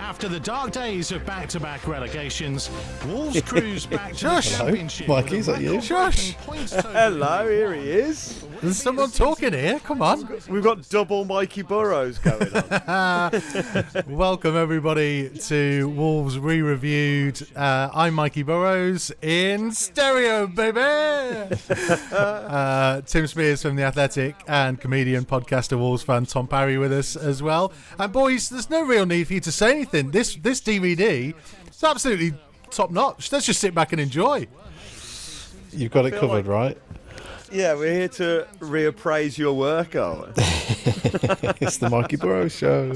After the dark days of back-to-back relegations, Wolves cruise back to the Hello, Championship. Mikey, is that you? Shush! Hello, here he is. There's someone talking here. Come on. We've got double Mikey Burrows going on. Welcome, everybody, to Wolves ReReviewed. I'm Mikey Burrows in stereo, baby. Tim Spiers from The Athletic and comedian, podcaster, Wolves fan Tom Parry with us as well. And boys, there's no real need for you to say anything. This DVD is absolutely top notch. Let's just sit back and enjoy. You've got it covered, right? Yeah, we're here to reappraise your work, aren't we? It's the Mikey Burrows show.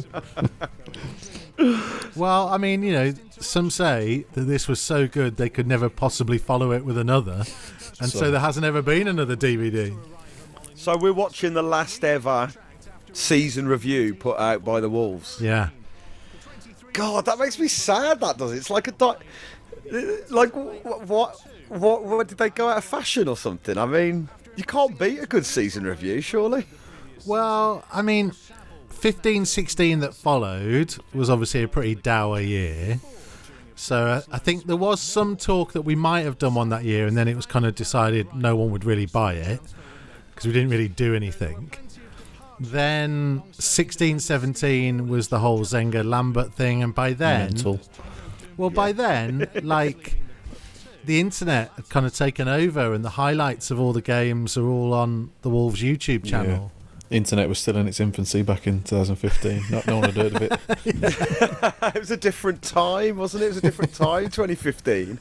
Well, I mean, you know, some say that this was so good they could never possibly follow it with another, and so there hasn't ever been another DVD. So we're watching the last ever season review put out by the Wolves. Yeah. God, that makes me sad. That does. It's like what did they go out of fashion or something? I mean, you can't beat a good season review, surely. Well, I mean, 15-16 that followed was obviously a pretty dour year. So I think there was some talk that we might have done one that year, and then it was kind of decided no one would really buy it because we didn't really do anything. Then 16-17 was the whole Zenga-Lambert thing, and by then... by then, like... the internet had kind of taken over, and the highlights of all the games are all on the Wolves YouTube channel. Yeah. Internet was still in its infancy back in 2015. No one had heard of it. It was a different time, wasn't it? It was a different time, 2015.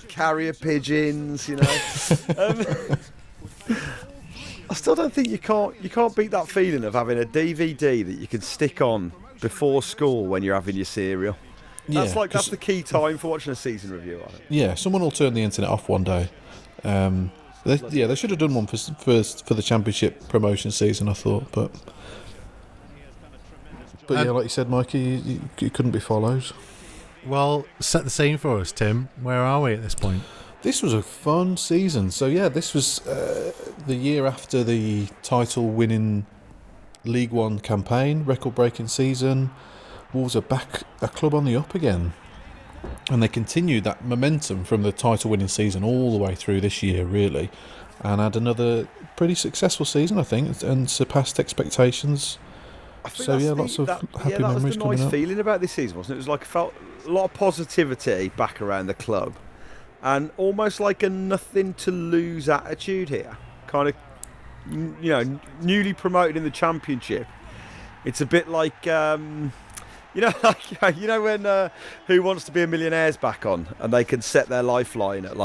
Carrier pigeons, you know. I still don't think you can't beat that feeling of having a DVD that you can stick on before school when you're having your cereal. That's that's the key time for watching a season review on it. Yeah, someone will turn the internet off one day. They should have done one for the championship promotion season, I thought, but yeah, like you said, Mikey, you couldn't be followed. Well, set the scene for us, Tim. Where are we at this point? This was a fun season. So yeah, this was the year after the title-winning League One campaign, record-breaking season. Wolves are back a club on the up again, and they continued that momentum from the title-winning season all the way through this year, really, and had another pretty successful season, I think, and surpassed expectations. So yeah, lots of happy memories coming up. That was the nice feeling about this season, wasn't it? It was like, it felt a lot of positivity back around the club, and almost like a nothing-to-lose attitude here. Kind of, you know, newly promoted in the Championship. It's a bit like... You know when Who Wants to Be a Millionaire's back on, and they can set their lifeline at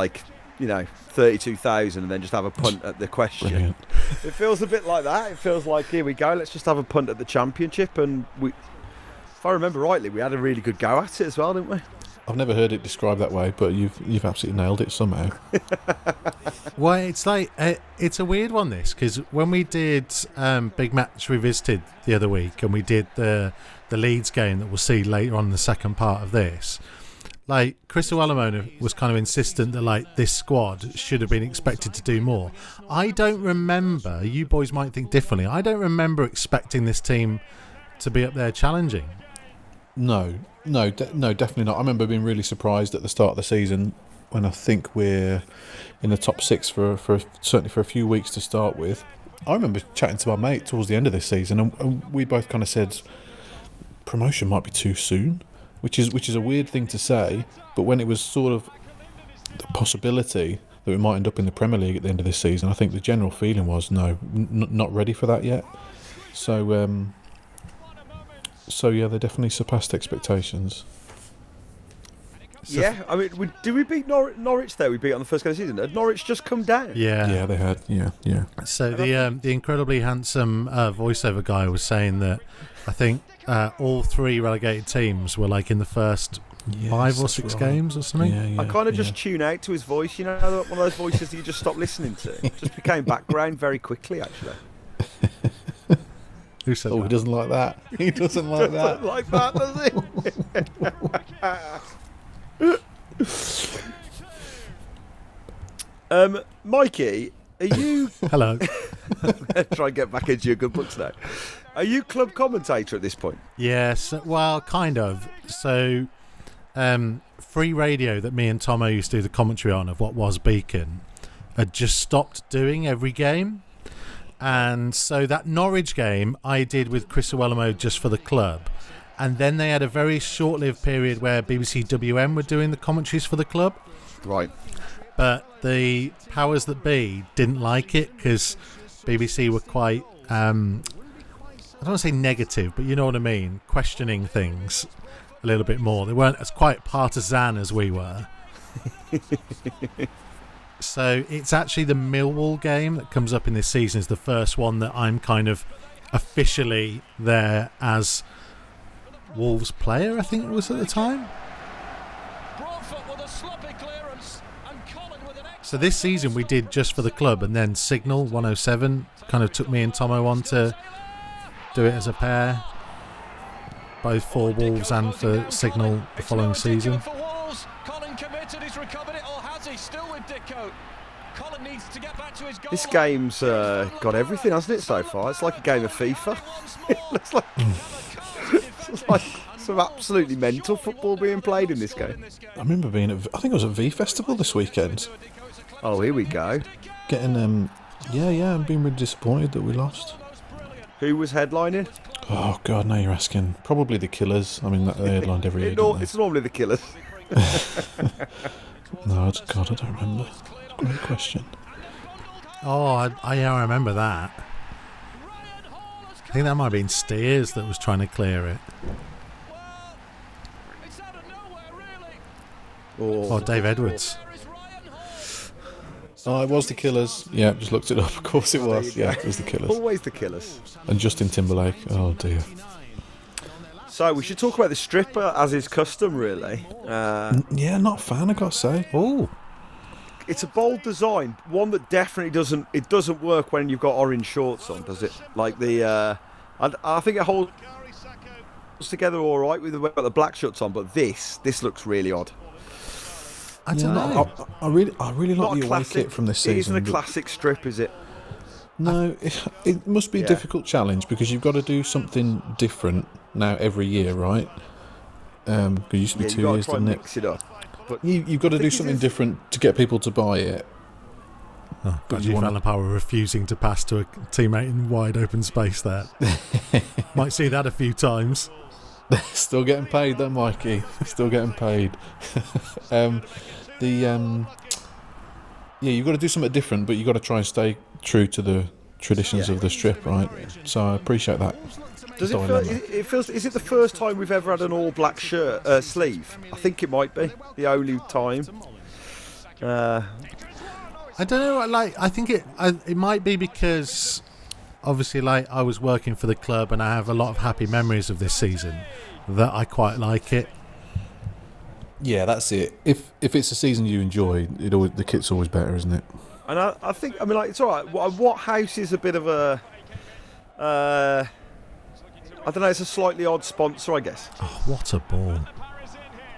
32,000 and then just have a punt at the question. Brilliant. It feels a bit like that. It feels like, here we go, let's just have a punt at the Championship, and if I remember rightly, we had a really good go at it as well, didn't we? I've never heard it described that way, but you've absolutely nailed it somehow. Well, it's like it's a weird one, this, because when we did Big Match Revisited the other week, and we did the Leeds game that we'll see later on in the second part of this, like Chris Alamona was kind of insistent that this squad should have been expected to do more. I don't remember, you boys might think differently, I don't remember expecting this team to be up there challenging. No, definitely not. I remember being really surprised at the start of the season when I think we're in the top six for certainly for a few weeks to start with. I remember chatting to my mate towards the end of this season, and we both kind of said promotion might be too soon, which is a weird thing to say, but when it was sort of the possibility that we might end up in the Premier League at the end of this season, I think the general feeling was not ready for that yet. So yeah, they definitely surpassed expectations. So Yeah, I mean, did we beat Norwich there? We beat on the first game of the season. Had Norwich just come down? yeah. They had. Yeah. So the incredibly handsome voiceover guy was saying that I think all 3 relegated teams were like in the first 5 or 6 games or something. Yeah, I kind of just tune out to his voice, one of those voices that you just stop listening to. Just became background very quickly, actually. Who said Oh, that? he doesn't like that. He doesn't like that. Like that, does he? Mikey, are you... Hello. Try and get back into your good books now. Are you club commentator at this point? Yes, well, kind of. So, free radio that me and Tomo used to do the commentary on of what was Beacon had just stopped doing every game. And so that Norwich game I did with Chris Owellamo just for the club. And then they had a very short-lived period where BBC WM were doing the commentaries for the club. Right. But the powers that be didn't like it because BBC were quite, I don't want to say negative, but you know what I mean, questioning things a little bit more. They weren't as quite partisan as we were. So it's actually the Millwall game that comes up in this season is the first one that I'm kind of officially there as Wolves player, I think it was at the time. So this season we did just for the club, and then Signal 107 kind of took me and Tomo on to do it as a pair, both for Wolves and for Signal the following season. This game's got everything, hasn't it, so far? It's like a game of FIFA. It looks like, it's like some absolutely mental football being played in this game. I remember being at, I think it was at V Festival this weekend. Oh, here we go. Getting, I'm being really disappointed that we lost. Who was headlining? Oh, God, now you're asking. Probably the Killers. I mean, they headlined every year, didn't they? It's normally the Killers. No, God, I don't remember. Great question. Oh, I remember that. I think that might have been Spiers that was trying to clear it. Or Dave Edwards. Oh, it was the Killers. Yeah, just looked it up. Of course it was. Yeah, it was the Killers. Always the Killers. And Justin Timberlake. Oh, dear. So we should talk about the stripper as is custom, really. Yeah, not a fan, I got to say. Oh, It's a bold design, one that definitely doesn't work when you've got orange shorts on, does it? Like the, I think it holds together all right with the black shorts on, but this looks really odd. I don't know. I really Not like the a away classic. kit from this It season. isn't a but- classic strip, is it? No, it must be a Yeah. difficult challenge because you've got to do something different now every year, right? It used to be Yeah, 2 you've got years, to try and didn't it? mix it up. But You've got to do thing something is- different to get people to buy it. Oh, But Badgie you wanna- Van Power refusing to pass to a teammate in wide open space there. Might see that a few times. Still getting paid though, Mikey. Still getting paid. You've got to do something different, but you've got to try and stay true to the traditions of the strip, right? So I appreciate that. does it feel? It feels. Is it the first time we've ever had an all black shirt sleeve? I think it might be the only time. I don't know. I think it might be because obviously, I was working for the club and I have a lot of happy memories of this season that I quite like it. Yeah, that's it. If it's a season you enjoy, the kit's always better, isn't it? And I think, it's all right. What house is a bit of a, I don't know, it's a slightly odd sponsor, I guess. Oh, what a ball!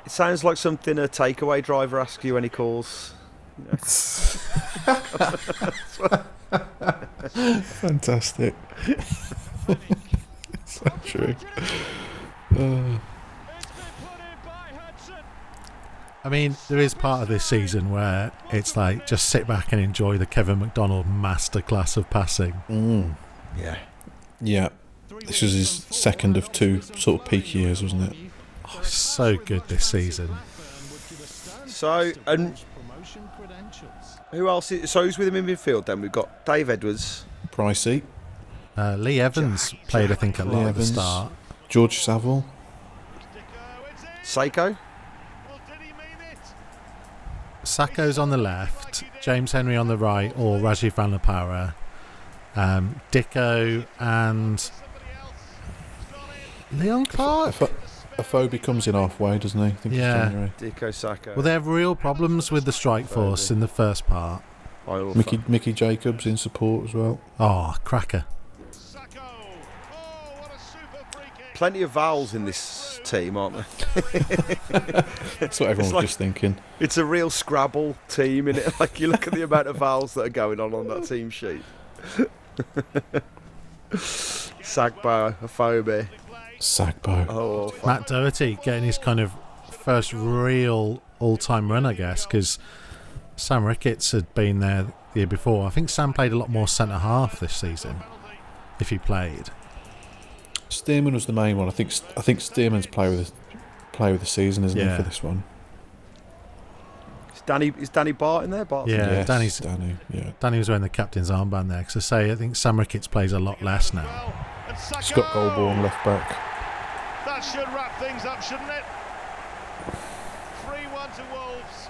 It sounds like something a takeaway driver asks you when he calls. Fantastic. So true. I mean, there is part of this season where it's like just sit back and enjoy the Kevin McDonald masterclass of passing. Yeah. Yeah. This was his second of 2 sort of peak years, wasn't it? Oh, so good this season. So, and who else? Who's with him in midfield then? We've got Dave Edwards. Pricey, Lee Evans played, I think, a lot at the start. George Saville. Sako. Sako's on the left, James Henry on the right, or Rajiv Van La Parra, Dicko and Leon Clark. Afobe comes in halfway, doesn't he? I think Yeah. it's January. Dicko, Sako. Well, they have real problems with the strike force in the first part. Mickey Jacobs in support as well. Oh, cracker. Plenty of vowels in this team, aren't there? That's what everyone was just thinking. It's a real Scrabble team, isn't it? Like, you look at the amount of vowels that are going on that team sheet. Sagbo, Afobe. Sagbo. Oh, Matt Doherty getting his kind of first real all-time run, I guess, because Sam Ricketts had been there the year before. I think Sam played a lot more centre-half this season, if he played. Stearman was the main one. I think Stearman's player of the season, isn't he, for this one? Is Danny Bart in there? Yeah, Yes, Danny was wearing the captain's armband there, because I think Sam Ricketts plays a lot less now. Scott Goldborn left back. That should wrap things up, shouldn't it? 3-1 to Wolves.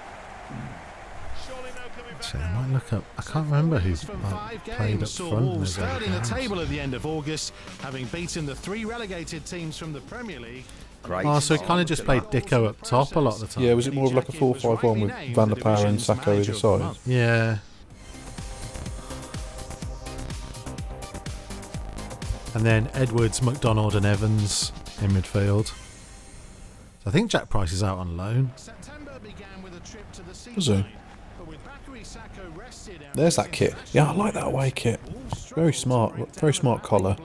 Surely no coming back. So I might look up. I can't remember who From played 5 up games saw front. in Wolves those third in the games. table at the end of August, having beaten the 3 relegated teams from the Premier League. Great. Oh, so he kind of just played Dicko up top a lot of the time. Yeah, was it more of like a 4-5-1 with Van der Parra and Sako either side? Yeah. And then Edwards, McDonald and Evans in midfield. So I think Jack Price is out on loan. September began with a trip to the Was he? seaside, but with Bakary Sako rested out There's that kit. Yeah, I like that away kit. Very smart collar.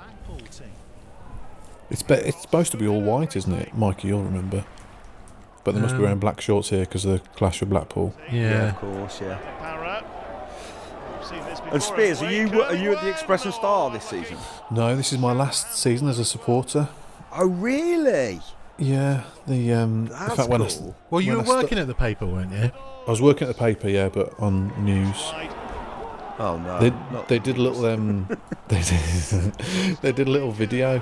It's supposed to be all white, isn't it? Mikey, you'll remember. But they must be wearing black shorts here because of the clash with Blackpool. Yeah. Of course, yeah. Parra. We've seen this before. And Spiers, are you at the Express and Star this season? No, this is my last season as a supporter. Oh, really? Yeah, the That's fact when cool. Well, you were when I working at the paper, weren't you? I was working at the paper, yeah, but on news. Oh no. They did a little they did a little video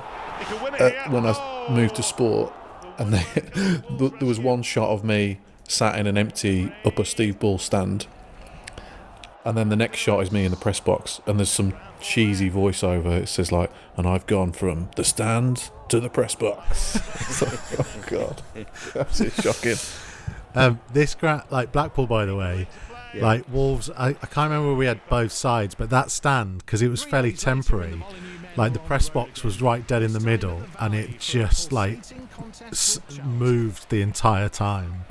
when I moved to sport, and there was one shot of me sat in an empty Upper Steve Bull stand, and then the next shot is me in the press box, and there's some cheesy voiceover. It says like, "And I've gone from the stand to the press box." It's like, oh god, absolutely shocking. Like Blackpool, by the way, like Wolves. I can't remember where we had both sides, but that stand, because it was fairly temporary. Like the press box was right dead in the middle, and it just like moved the entire time.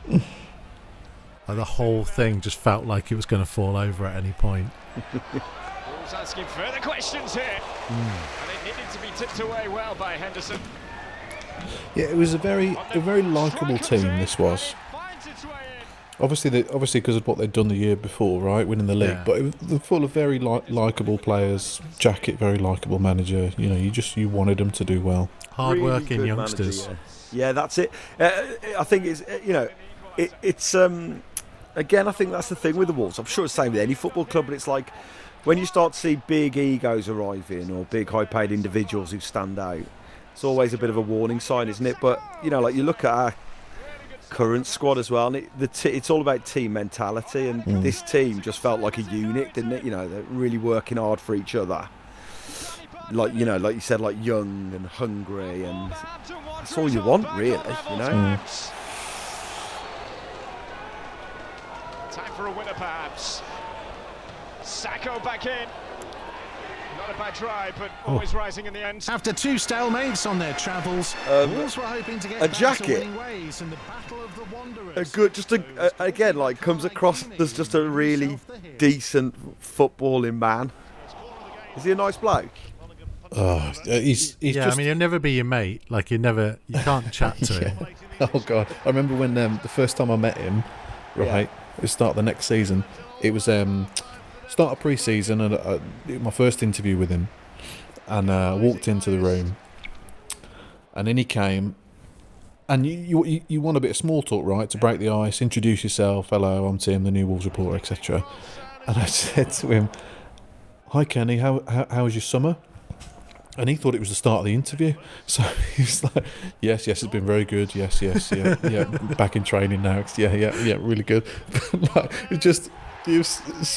Like the whole thing just felt like it was going to fall over at any point. Wolves asking further questions here. And it needed to be tipped away well by Henderson. Yeah, it was a very likeable team. This was obviously because of what they'd done the year before, right, winning the league. Yeah. But it was full of very likeable players. Jacket, very likeable manager. You know, you wanted them to do well. Hard-working Really good youngsters. manager, yeah, that's it. I think it's it's again. I think that's the thing with the Wolves. I'm sure it's the same with any football club, but it's like when you start to see big egos arriving or big high-paid individuals who stand out. It's always a bit of a warning sign, isn't it? But you know, like you look at our current squad as well, and it's all about team mentality. And this team just felt like a unit, didn't it? You know, they're really working hard for each other. Like like you said, like young and hungry, and that's all you want, really. You know. Time for a winner, perhaps. Sako back in. Not a bad try, but always rising in the end. After 2 stalemates on their travels, Wolves were hoping to get a back jacket. to winning ways in the Battle of the Wanderers. Again, like comes across as just a really decent footballing man. Is he a nice bloke? Oh, he's Yeah, just. I mean, he'll never be your mate. Like you can't chat to him. Oh god, I remember when the first time I met him, right, at the start of the next season. It was start of pre-season, and my first interview with him, and I walked into the room, and in he came, and you want a bit of small talk, right, to break the ice, introduce yourself. Hello, I'm Tim, the new Wolves reporter, etc. And I said to him, "Hi Kenny, how was your summer?" And he thought it was the start of the interview. So he was like, yes, it's been very good. Yes, yeah. Back in training now. Yeah, really good. Like, it's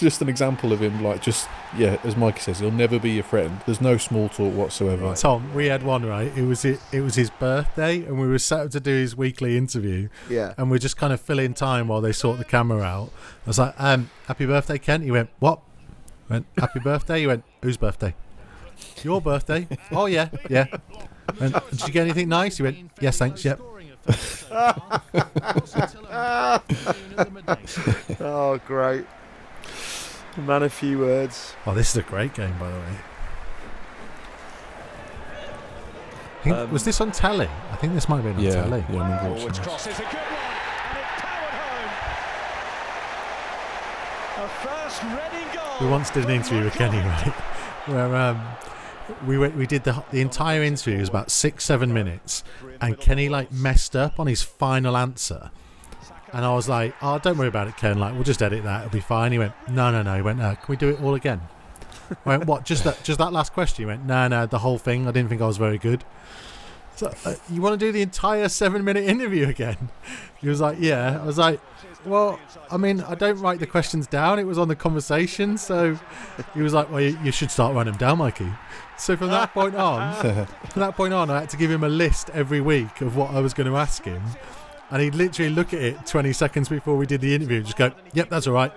just an example of him, like, just, as Mikey says, he'll never be your friend. There's no small talk whatsoever. Tom, we had one, right? It was his birthday, and we were set up to do his weekly interview. Yeah. And we're just kind of filling time while they sort the camera out. I was like, happy birthday, Ken. He went, what? I went, happy birthday. He went, whose birthday? Your birthday. Oh, yeah. And, did you get anything nice? He went, yes, thanks, yep. Oh, great. Man, a few words. Oh, this is a great game, by the way. I think, was this on telly? I think this might have been on telly. Yeah, I remember watching Forwards this. cross is a good one, and it's powered home. A first Reading goal. We once did an interview with Kenny, right? Where we did the entire interview. It was about 6-7 minutes, and Kenny like messed up on his final answer. And I was like, oh, don't worry about it, Ken. Like, we'll just edit that. It'll be fine. He went, no. He went, can we do it all again? I went, what? Just that last question? He went, no, the whole thing. I didn't think I was very good. So, you want to do the entire 7-minute interview again? He was like, yeah. I was like, well, I mean, I don't write the questions down. It was on the conversation. So he was like, well, you should start writing them down, Mikey. So from that point on, I had to give him a list every week of what I was going to ask him. And he'd literally look at it 20 seconds before we did the interview and just go, yep, that's all right.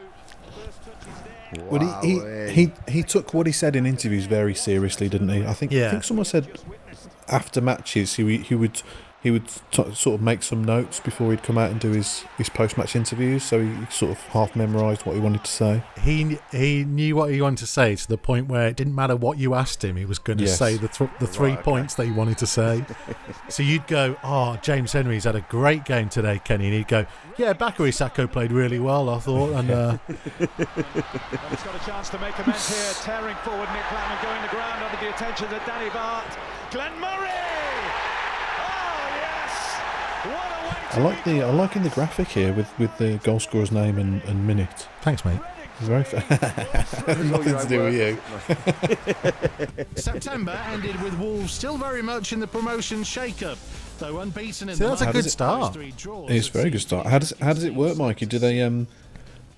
Well, he took what he said in interviews very seriously, didn't he? I think someone said after matches he would sort of make some notes before he'd come out and do his post-match interviews, so he sort of half memorised what he wanted to say. He knew what he wanted to say to the point where it didn't matter what you asked him, he was going to say the 3 points that he wanted to say. So you'd go, oh, James Henry's had a great game today, Kenny, and he'd go, yeah, Bakary Sako played really well, I thought. And Well, he's got a chance to make amends here, tearing forward Nick Lamb going to ground under the attention of Danny Bart. Glenn Murray! I like in the graphic here with the goal scorer's name and minute. Thanks, mate. It's very fair. Nothing to do with you. September ended with Wolves still very much in the promotion shake-up, though unbeaten in that's a good start. It's a very good start. How does it work, Mikey? Do they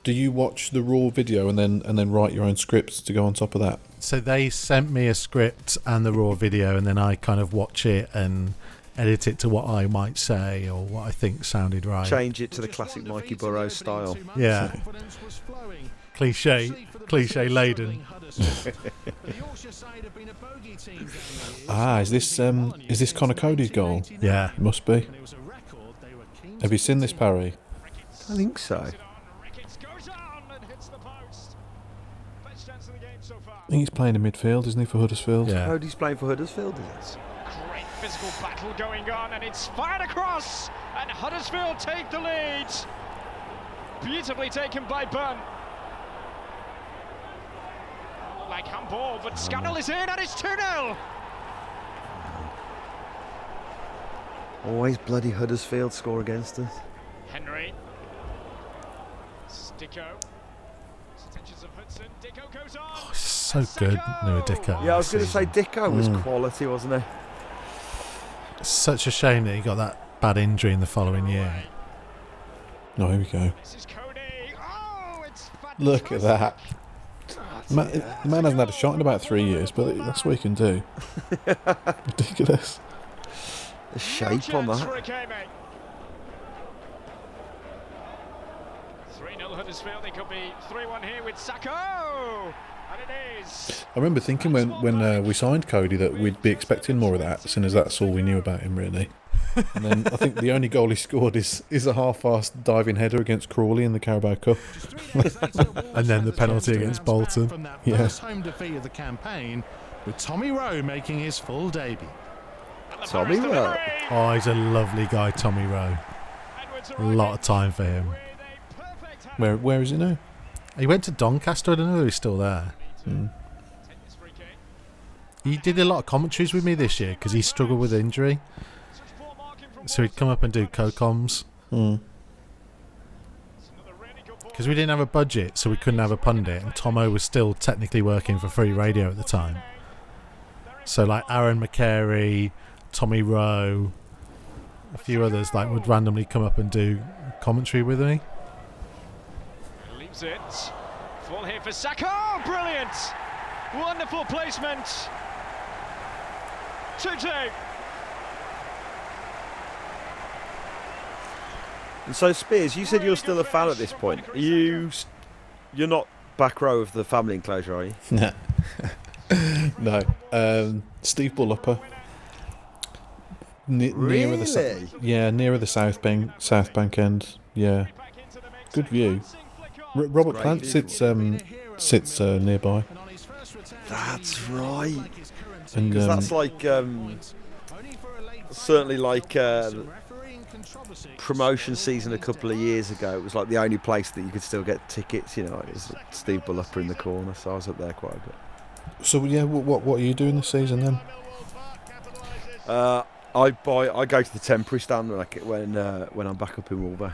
do you watch the raw video and then write your own scripts to go on top of that? So they sent me a script and the raw video, and then I kind of watch it and edit it to what I might say or what I think sounded right. Change it to the classic Mikey Burrows style. Yeah. Cliche laden. Is this Connor Cody's goal? Yeah. It must be. Have you seen this, Parry? I think so. I think he's playing in midfield, isn't he, for Huddersfield? Yeah. Cody's playing for Huddersfield, is it? Great physical battle going on, and it's fired across, and Huddersfield take the lead. Beautifully taken by Bunn. Like handball, but Scannell is in, and it's 2-0. Always bloody Huddersfield score against us. Henry. Dicko. Attentions of Hudson. Dicko goes on. Oh, so good, Nouha Dicko. Yeah, I was going to say Dicko was quality, wasn't he? Such a shame that he got that bad injury in the following year. No, here we go. This is Cody. Oh, it's Look at that. The man hasn't had a shot in about 3 years, but that's what he can do. Ridiculous. The shape on that. 3-0 Huddersfield. It could be 3-1 here with Sako. And it is. I remember thinking when we signed Cody that we'd be expecting more of that, seeing as that's all we knew about him, really. And then I think the only goal he scored is a half-assed diving header against Crawley in the Carabao Cup. And then the penalty against Bolton. From that first home defeat of the campaign, with Tommy Rowe making his full debut. Tommy Rowe. Oh, he's a lovely guy, Tommy Rowe. A lot of time for him. Where is he now? He went to Doncaster. I don't know whether he's still there. He did a lot of commentaries with me this year because he struggled with injury. So he'd come up and do co-coms. Because we didn't have a budget, so we couldn't have a pundit. And Tomo was still technically working for free radio at the time. So like Aaron McCary, Tommy Rowe, a few others like would randomly come up and do commentary with me. Leaves it. Full here for Sako. Brilliant. Wonderful placement. 2-2. And so, Spiers, you said you're still a fan at this point. You're not back row of the family enclosure, are you? No. Steve Bullupper. Nearer nearer the south bank end. Yeah, good view. Robert Plant sits nearby. That's right. And Because that's like certainly like promotion season a couple of years ago. It was like the only place that you could still get tickets. You know, it was Steve Bullupper in the corner, so I was up there quite a bit. So yeah, what are you doing this season then? I go to the temporary stand when I'm back up in Wolver.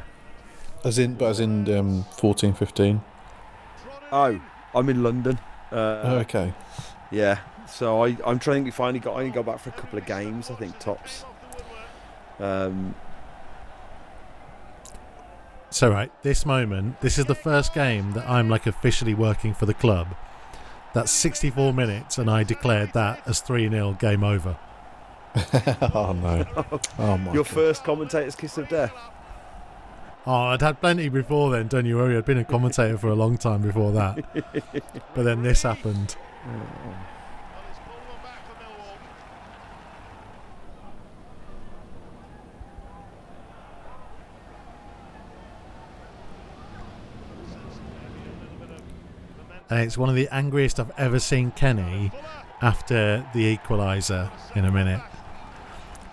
As in 14-15. Oh, I'm in London. Okay. Yeah, so I'm trying. I only got back for a couple of games, I think tops. So right, this is the first game that I'm like officially working for the club. That's 64 minutes, and I declared that as 3-0 game over. Oh no! Oh my! Your God. first commentator's kiss of death. Oh, I'd had plenty before then, don't you worry. I'd been a commentator for a long time before that. But then this happened. And it's one of the angriest I've ever seen Kenny after the equaliser in a minute.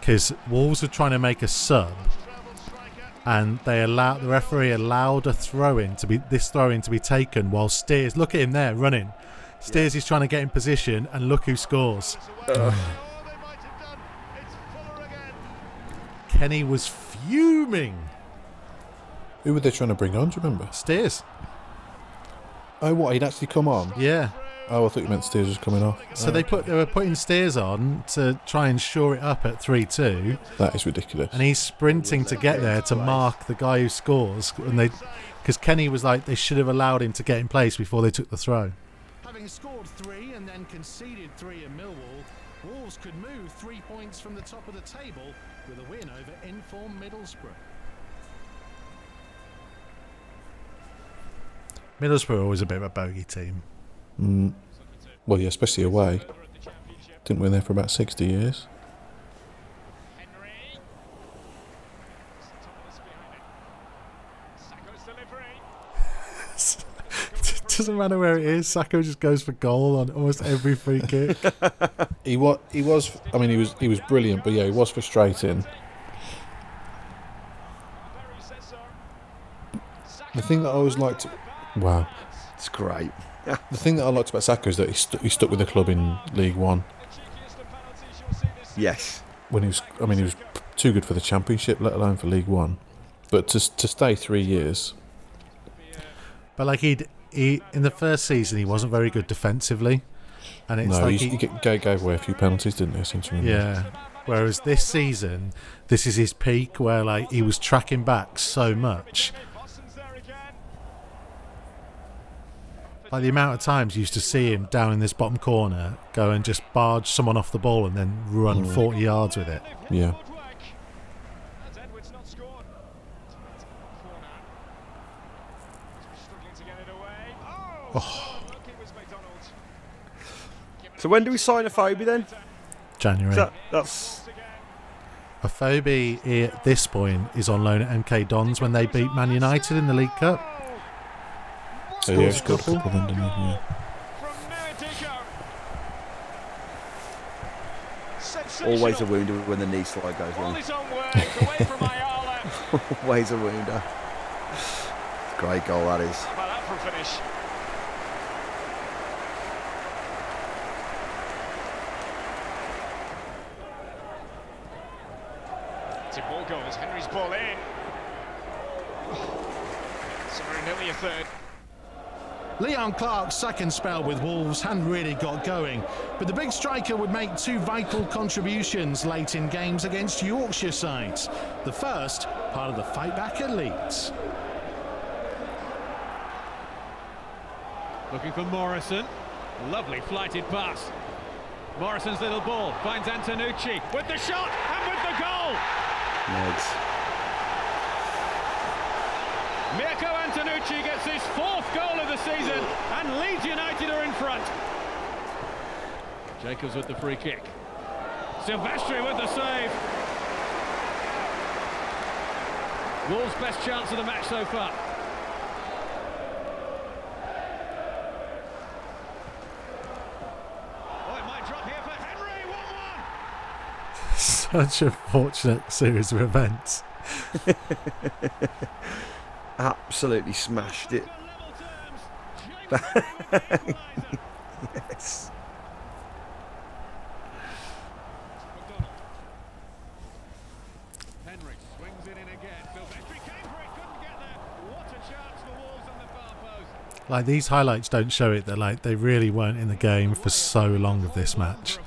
Because Wolves were trying to make a sub, and the referee allowed a throw-in to be taken while Spiers, look at him there running. Spiers is trying to get in position, and look who scores. Kenny was fuming. Who were they trying to bring on? Do you remember? Spiers. Oh, what? He'd actually come on? Yeah. Oh, I thought you meant Spiers was coming off. So they were putting Spiers on to try and shore it up at 3-2. That is ridiculous. And he's sprinting to get there to mark the guy who scores, and because Kenny was like they should have allowed him to get in place before they took the throw. Having scored 3 and then conceded 3 in Millwall, Wolves could move 3 points from the top of the table with a win over in-form Middlesbrough. Middlesbrough are always a bit of a bogey team. Well, yeah, especially away. Didn't win there for about 60 years. Doesn't matter where it is. Sako just goes for goal on almost every free kick. He was. I mean, he was brilliant, but yeah, he was frustrating. The thing that I always liked, wow, It's great. the thing that I liked about Sako is that he stuck with the club in League One. Yes. When he was too good for the Championship, let alone for League One. But to stay 3 years. But like he in the first season he wasn't very good defensively, and it's he gave away a few penalties, didn't he? I seem to remember. Yeah. Whereas this season, this is his peak, where like he was tracking back so much. Like the amount of times you used to see him down in this bottom corner go and just barge someone off the ball and then run 40 yards with it. Yeah. Oh. So when do we sign a Phoebe then? January. That's Afobe at this point is on loan at MK Dons when they beat Man United in the League Cup. So yeah, scored a couple then, didn't he? Yeah. always a wounder when the knee slide goes wrong. Always a wounder. Great goal that is. Well, that for a finish. Tim Moore goes, Henry's ball in. Somewhere nearly a third. Leon Clark's second spell with Wolves hadn't really got going, but the big striker would make 2 vital contributions late in games against Yorkshire sides. The first, part of the fight back at Leeds. Looking for Morrison. Lovely flighted pass. Morrison's little ball finds Antonucci with the shot and with the goal. Legs. Mirko Antonucci gets his 4th goal of the season and Leeds United are in front. Jacobs with the free kick. Silvestri with the save. Wolves' best chance of the match so far. Oh, it might drop here for Henry. 1-1. Such a fortunate series of events. Absolutely smashed it. Yes. Henry swings it in again. Silvestri came for it, couldn't get there. What a chance for Wolves on the far post. Like, these highlights don't show it, that like they really weren't in the game for so long of this match,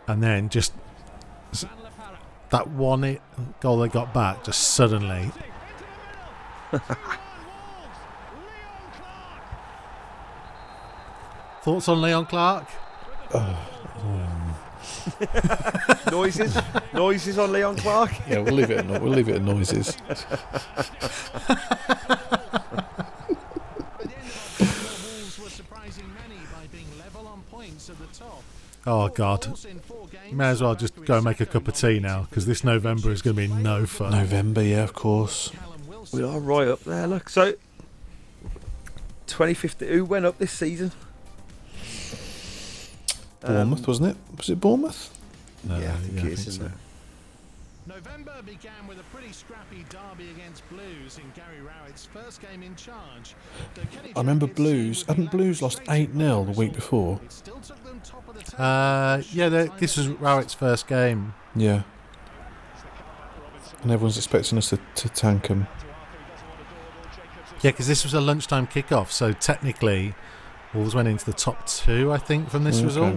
and then just that one goal they got back just suddenly. Thoughts on Leon Clark? Noises on Leon Clark. Yeah, we'll leave it at noises. Oh God, you may as well just go and make a cup of tea now, because this November is going to be no fun. November, yeah, of course. We are right up there. Look, so 2015. Who went up this season? Bournemouth, wasn't it? Was it Bournemouth? No, Yeah, I think it is, so. isn't it? November began with a pretty scrappy derby against Blues in Gary Rowett's first game in charge. I remember Blues. Hadn't Blues lost 8-0 the week before? This was Rowett's first game. Yeah. And everyone's expecting us to tank them. Yeah, because this was a lunchtime kickoff, so technically Wolves went into the top 2, I think, from this result.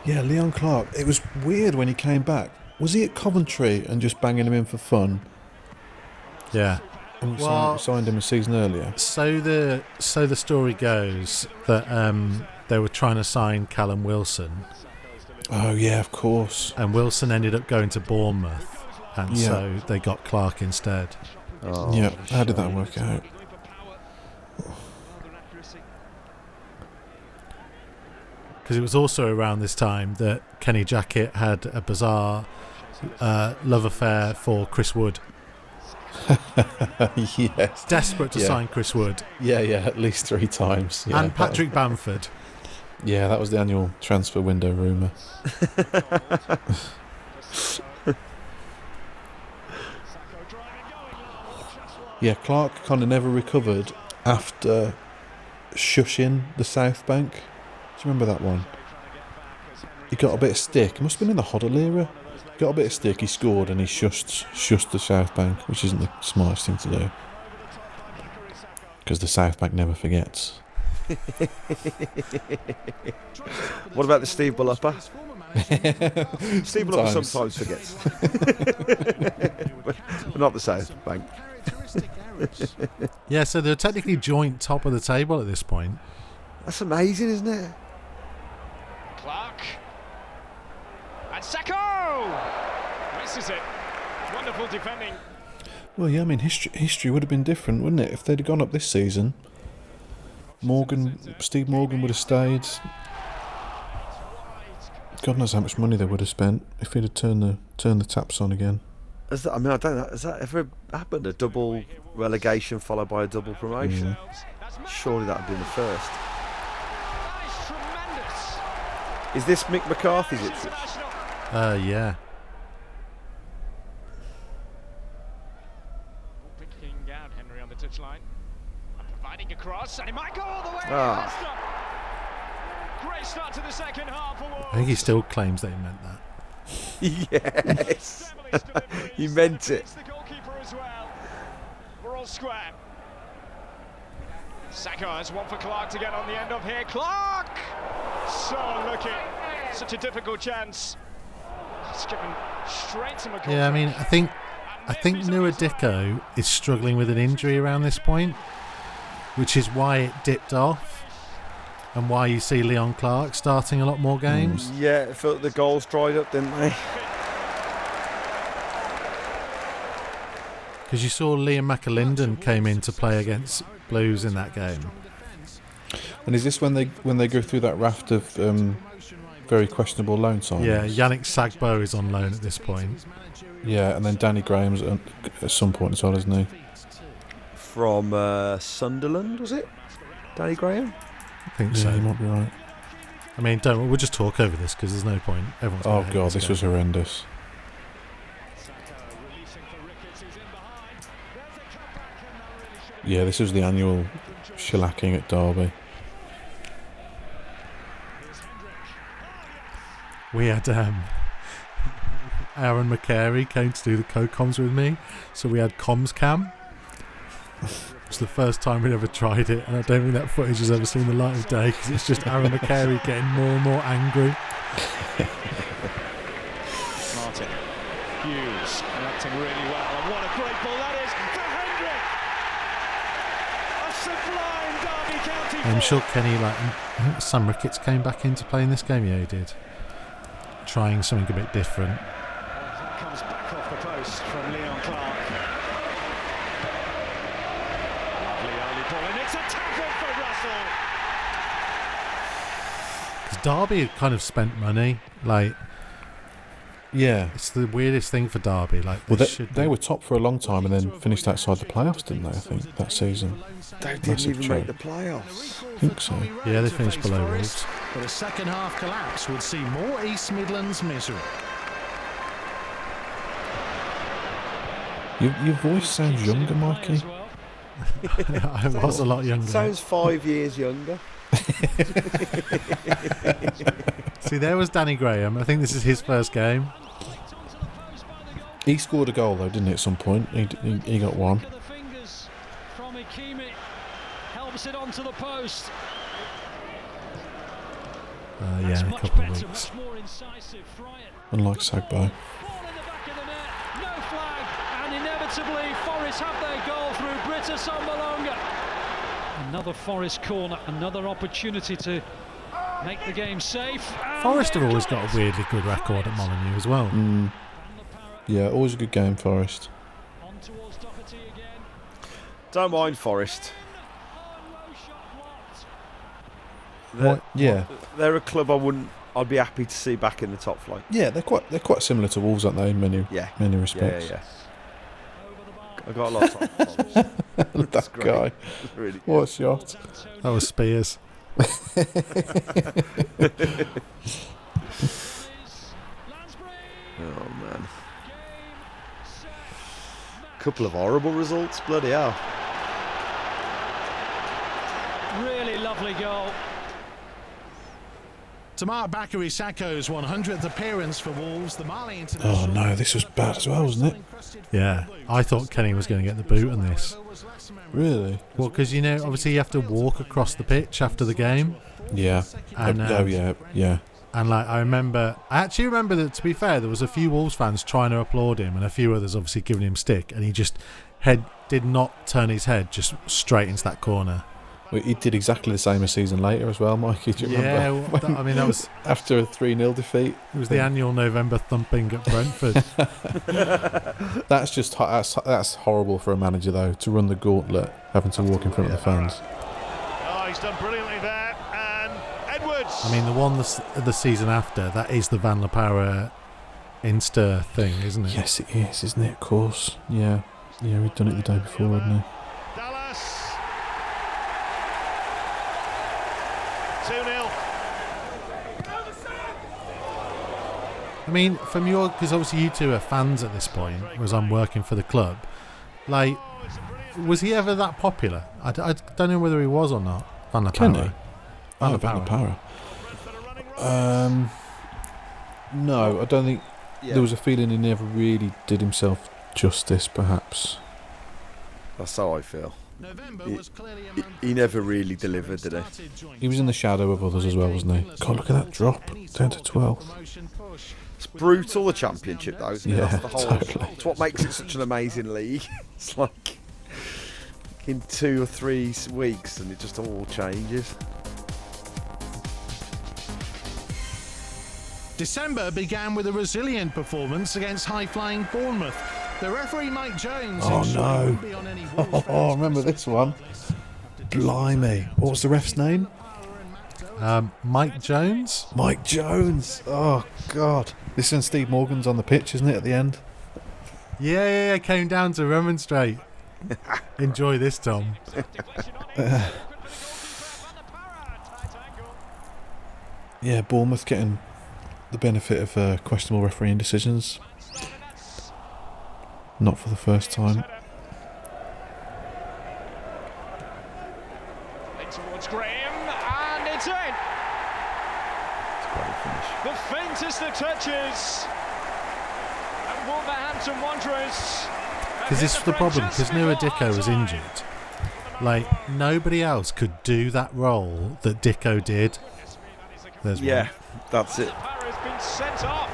Yeah, Leon Clark. It was weird when he came back. Was he at Coventry and just banging him in for fun? Yeah. And we Well, signed him a season earlier. So the story goes that they were trying to sign Callum Wilson, Oh, yeah, of course. and Wilson ended up going to Bournemouth, and Yeah. so they got Clark instead. Oh, Yeah, how did that work out? Because it was also around this time that Kenny Jackett had a bizarre love affair for Chris Wood. Yes. Desperate to Yeah. sign Chris Wood. Yeah, at least 3 times. Yeah, And Patrick Bamford. Yeah, that was the annual transfer window rumour. Yeah, Clark kind of never recovered after shushing the South Bank. Do you remember that one? He got a bit of stick. It must have been in the Hoddle era. Got a bit of stick, he scored, and he shushed the South Bank, which isn't the smartest thing to do. Because the South Bank never forgets. what about the Steve Bullupper? Steve Bullupper sometimes forgets, but not the South Bank. Yeah, so they're technically joint top of the table at this point. That's amazing, isn't it? Clark. And Sako! Misses it. Wonderful defending. Well, yeah, I mean, history would have been different, wouldn't it? If they'd have gone up this season, Steve Morgan would have stayed. God knows how much money they would have spent if he'd have turned the taps on again. I don't know. Has that ever happened? A double relegation followed by a double promotion? Surely that would be the first. Is this Mick McCarthy's Ipswich? Yeah. Picking out Henry on the touchline. Providing a cross, and it might go all the way. Ah. Great start to the second half for Wolves. I think he still claims that he meant that. Yes. He meant it. The goalkeeper as well. We're all square. Sako has one for Clark to get on the end of here. Clark! So unlucky. Such a difficult chance. It's given straight to McCall. Yeah, I mean, I think Nouha Dicko is struggling with an injury around this point, which is why it dipped off and why you see Leon Clark starting a lot more games. Yeah, it felt the goals dried up, didn't they? Because you saw Liam McAlinden came in to play against Blues in that game. And is this when they go through that raft of very questionable loan signings? Yeah, Yannick Sagbo is on loan at this point. Yeah, and then Danny Graham's at some point as well, isn't he? From Sunderland, was it? Danny Graham? I think Yeah, so. you might be right. I mean, we'll just talk over this because there's no point. Everyone's Oh gonna hate god, this game. was horrendous. Yeah, this was the annual shellacking at Derby. We had Aaron McCary came to do the co-coms with me, so we had comms cam. It's the first time we'd ever tried it, and I don't think that footage has ever seen the light of day because it's just Aaron McCary getting more and more angry. Martin Hughes acting really well, and what a great ball that is for Hendrick! A sublime Derby County I'm ball. sure Kenny, I think Sam Ricketts came back into play in this game. Yeah, he did. Trying something a bit different. That comes back off the post from Leon Clark. Lovely early ball, and it's a tackle for Russell. Because Derby had kind of spent money. Yeah. It's the weirdest thing for Derby. Well, they were top for a long time and then finished outside the playoffs, didn't they? I think that season. They didn't Massive even make joke. the playoffs. I think so. Yeah, they finished below Wolves. But a second half collapse would see more East Midlands misery. Your voice sounds younger, Mikey. I was a lot younger. Sounds 5 years younger. See, there was Danny Graham. I think this is his first game. He scored a goal though, didn't he? At some point, he got one. The fingers from Ikeme helps it onto the post. Yeah, in a couple of weeks. More incisive. Fryan. Unlike Sagbo. Ball in the back of the net. No flag, and inevitably Forest have their goal through Britta Sombalonga. Another Forest corner, another opportunity to make the game safe. And Forest have they've always done got it. a weirdly good record at Molineux as well. Yeah, always a good game, Forest. On towards Doherty again. Don't mind Forest. Low shot blocked. They're, Yeah, they're a club I'd be happy to see back in the top flight. yeah, they're quite similar to Wolves, aren't they? In many Yeah. respects. Yeah. I got a lot of time for Forest. That great. guy, Really good. what a shot! That was Spiers. Oh man. Couple of horrible results, bloody hell. Really lovely goal. To mark Bakary Sako's 100th appearance for Wolves, the Mali international... Oh no, this was bad as well, wasn't it? Yeah, I thought Kenny was going to get the boot on this. Really? Well, because, obviously you have to walk across the pitch after the game. Yeah. And, Oh yeah. And I actually remember that, to be fair, there was a few Wolves fans trying to applaud him and a few others obviously giving him stick, and he just did not turn his head just straight into that corner. Well, he did exactly the same a season later as well, Mikey. Do you remember? Yeah, that was After a 3-0 defeat. it was the annual November thumping at Brentford. That's horrible for a manager though, to run the gauntlet, having to walk in front of the fans. Oh, he's done brilliantly there, and Edwards. I mean, the one the season after, that is the Van La Parra Insta thing, isn't it? Yes, it is, isn't it? Of course. Yeah, we'd done it the day before, hadn't he? Dallas. 2-0. I mean, because obviously you two are fans at this point, whereas I'm working for the club. Was he ever that popular? I don't know whether he was or not. Van La Parra. Kenny? Van La Parra. No, I don't think. there was a feeling he never really did himself justice, perhaps. That's how I feel. November He- was clearly a he- month he never really delivered, did he? He was in the shadow of others as well, wasn't he? God, look at that drop, down to 12th. It's brutal, the Championship, though, isn't it? Yeah, That's the whole. totally. It's what makes it such an amazing league. It's like in 2 or 3 weeks, and it just all changes. December began with a resilient performance against high-flying Bournemouth. The referee Mike Jones. Oh, ensured no. he wouldn't be on any Wolves Oh, I remember this one. Blimey. What was the ref's name? Mike Jones. Mike Jones. Oh, God. This is when Steve Morgan's on the pitch, isn't it, at the end? Yeah, came down to remonstrate. Enjoy this, Tom. Yeah, Bournemouth getting the benefit of questionable refereeing decisions. Not for the first time. In towards Graham, and it's in. It's a great finish. The faintest of touches. And Wolverhampton Wanderers. Because this is the problem. Because Nouha Dicko was injured. Like, nobody else could do that role that Dicko did. There's Yeah, one. that's it. Parry has been sent off.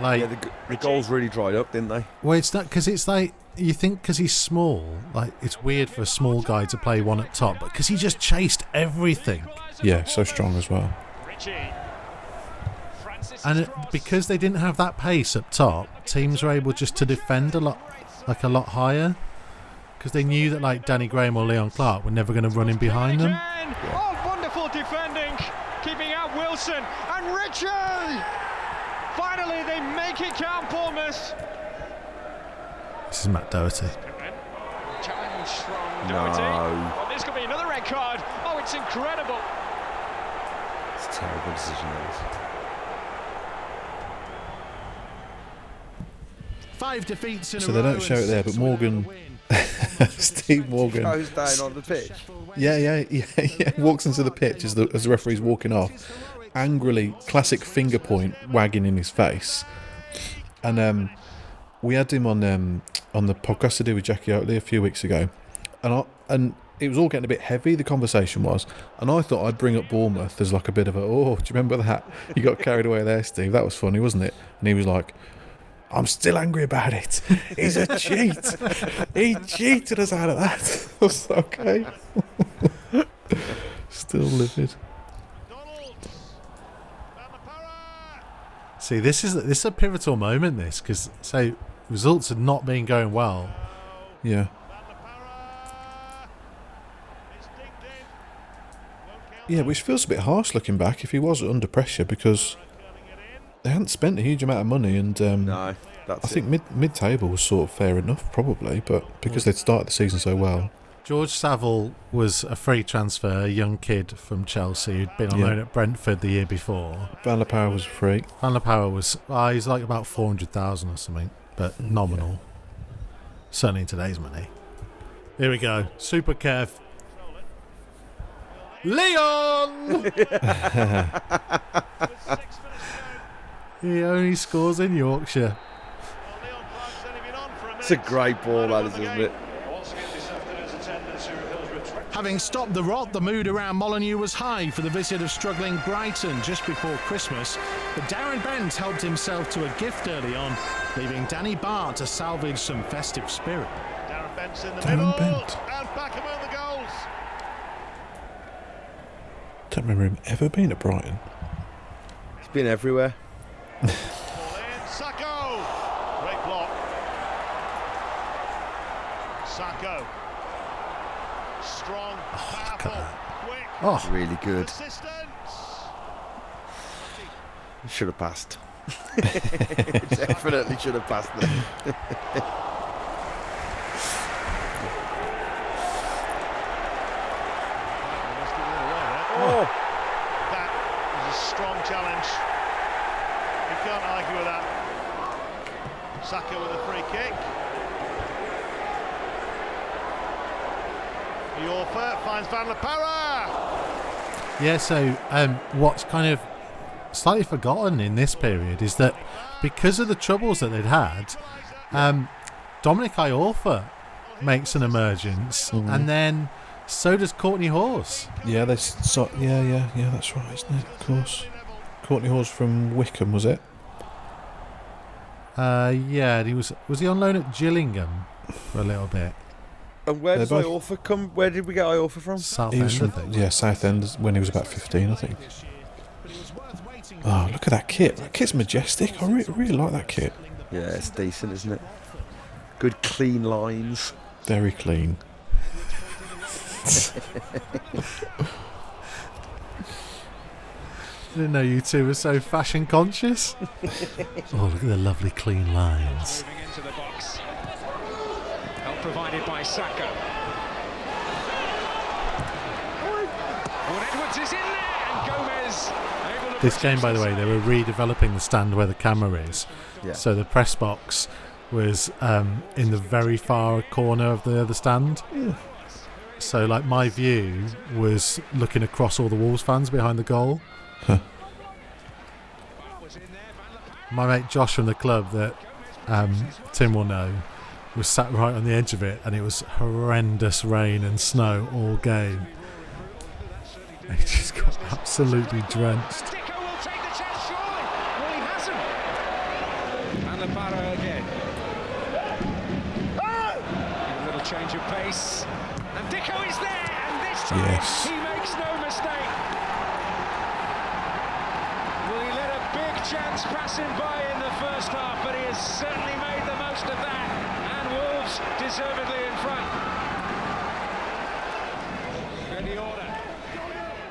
Like, Yeah, the goals really dried up, didn't they? well, it's not because it's like you think because he's small, like it's weird for a small guy to play one up top, but because he just chased everything, Yeah, so strong as well. Richie. Francis and because they didn't have that pace up top, teams were able just to defend a lot higher, because they knew that like Danny Graham or Leon Clark were never going to run in behind them. Again. Oh, wonderful defending, keeping out Wilson and Richie. Finally, they make it count, Bournemouth. This is Matt Doherty. Challenge from No. Doherty. Oh, this could be another red card. Oh, it's incredible. It's a terrible decision, that is. 5 defeats in So a they row don't show and it there, but 6 without a Morgan- win. Steve Morgan. Goes down on the pitch. Yeah. Walks into the pitch as the referee's walking off. Angrily, classic finger point wagging in his face. And we had him on the podcast to do with Jackie Oatley a few weeks ago, and it was all getting a bit heavy. The conversation was, and I thought I'd bring up Bournemouth as like a bit of a, oh, do you remember that? You got carried away there, Steve. That was funny, wasn't it? And he was like, I'm still angry about it. He's a cheat. He cheated us out of that. I was like, okay. Still livid. See, this is a pivotal moment. This because so results had not been going well. Yeah. Yeah, which feels a bit harsh looking back if he was under pressure, because they hadn't spent a huge amount of money, and No, I that's think mid-table was sort of fair enough probably, but because they'd started the season so well. George Saville was a free transfer, a young kid from Chelsea who'd been on Yeah. loan at Brentford the year before. Van der Power was free. Van der Power was he's like about 400,000 or something, but nominal. Certainly in today's money. Here we go, Super Kev. Leon. He only scores in Yorkshire. It's a great ball, that is, isn't it? Having stopped the rot, the mood around Molineux was high for the visit of struggling Brighton just before Christmas. But Darren Bent helped himself to a gift early on, leaving Danny Barr to salvage some festive spirit. Darren Bent's in the Darren middle, Bent. and back among the goals. Don't remember him ever being at Brighton. He's been everywhere. Ball in, Sako. Great block. Sako. Strong, powerful, quick, Oh, Really good. persistent. Should have passed. Definitely should have passed them. Oh, That is a strong challenge. You can't argue with that. Saka with a free kick. Yorfa finds Van La Parra. yeah. So what's kind of slightly forgotten in this period is that because of the troubles that they'd had, Dominic Iorfa makes an emergence, and then so does Courtney Hawes. Yeah, that's right, isn't it? Of course. Courtney Hawes from Wickham, was it? Yeah, and he was he on loan at Gillingham for a little bit? And where does both- Iorfa come? Where did we get Iorfa from? Southend, He was I from, think. Southend when he was about 15, I think. Oh, look at that kit. That kit's majestic. I really like that kit. Yeah, it's decent, isn't it? Good clean lines. Very clean. I didn't know you two were so fashion conscious. Oh, look at the lovely clean lines. Moving into the box. Help provided by Sako. Well, Edwards is in there, and Gomez able to This game, by the way, they were redeveloping the stand where the camera is. Yeah. So the press box was in the very far corner of the other stand. So, like, my view was looking across all the Wolves fans behind the goal. My mate Josh from the club that Tim will know was sat right on the edge of it, and it was horrendous rain and snow all game. He just got absolutely drenched. Dicko will take the chance, surely. Well, he hasn't. And Lepara again. A little change of pace. And Dicko is there, and this time Yes. he makes no mistake. Well, he let a big chance pass him by in the first half, but he has certainly made the most of that. And Wolves deservedly in front. Good the order.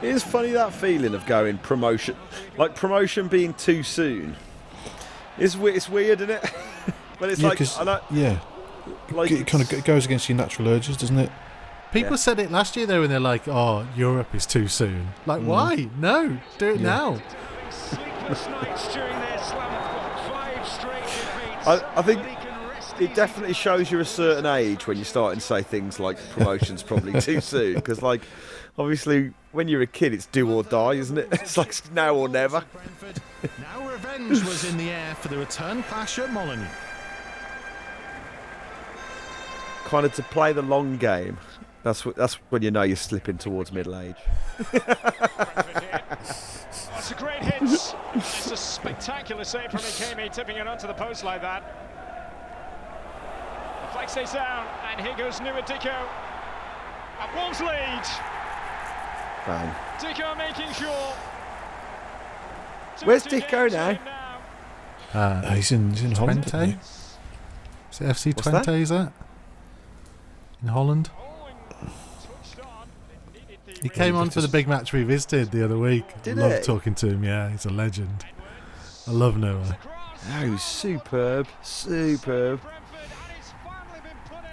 It is funny, that feeling of going promotion, like promotion being too soon. It's weird, isn't it? But it's Yeah, like, 'cause- I know, yeah. like It kind of goes against your natural urges, doesn't it? People Yeah. said it last year though, when they're like, "Oh, Europe is too soon." Like, why? No, do it now. Sleepless nights during their slump. 5 straight defeats. I think But he can rest it definitely shows you're a certain age when you're starting to say things like promotion's probably too soon. Because, like, obviously, when you're a kid, it's do or die, isn't it? It's like now or never. Brentford. Now revenge was in the air for the return clash at Molineux. Kind of to play the long game. That's when you know you're slipping towards middle age. Oh, it's a great hit. It's a spectacular save from Mikey, tipping it onto the post like that. The flag stays down, and here goes Nouha Dicko. And Wolves lead. Bang. Dicko making sure. Where's 2-2 Dicko game now? time now. He's in Holland. isn't Twente? he? Is it FC What's Twente? that? Is that in Holland? Oh, and touched on. Needed the He came on for the big match we visited the other week. Did Loved he? talking to him. Yeah, he's a legend. I love Nouha. cross. Oh, superb. Superb. Brentford, and it's finally been put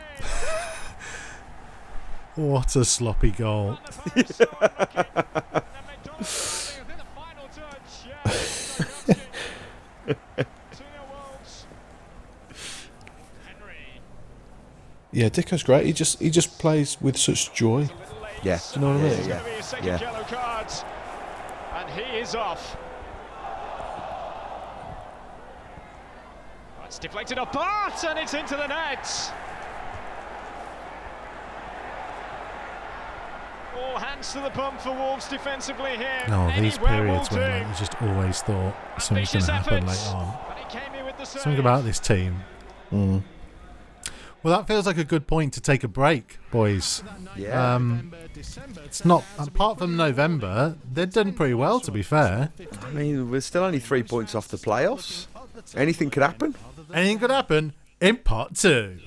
in. What a sloppy goal! And the McDonald within the final touch. Yeah. 2-0 Wolves. Henry. Yeah, Dicko's great. He just plays with such joy. Yeah. Do you know what I mean? It's going to be a second Yeah. yellow card. And he is off. Oh, it's deflected apart and it's into the net. All hands to the pump for Wolves defensively here. No, these Anywhere periods will when do. like, you just always thought something's going Ambitious to happen efforts. later on. But he came in with the Something save. about this team. Well, that feels like a good point to take a break, boys. Yeah. It's not, apart from November, they've done pretty well, to be fair. I mean, we're still only 3 points off the playoffs. Anything could happen. Anything could happen in part 2.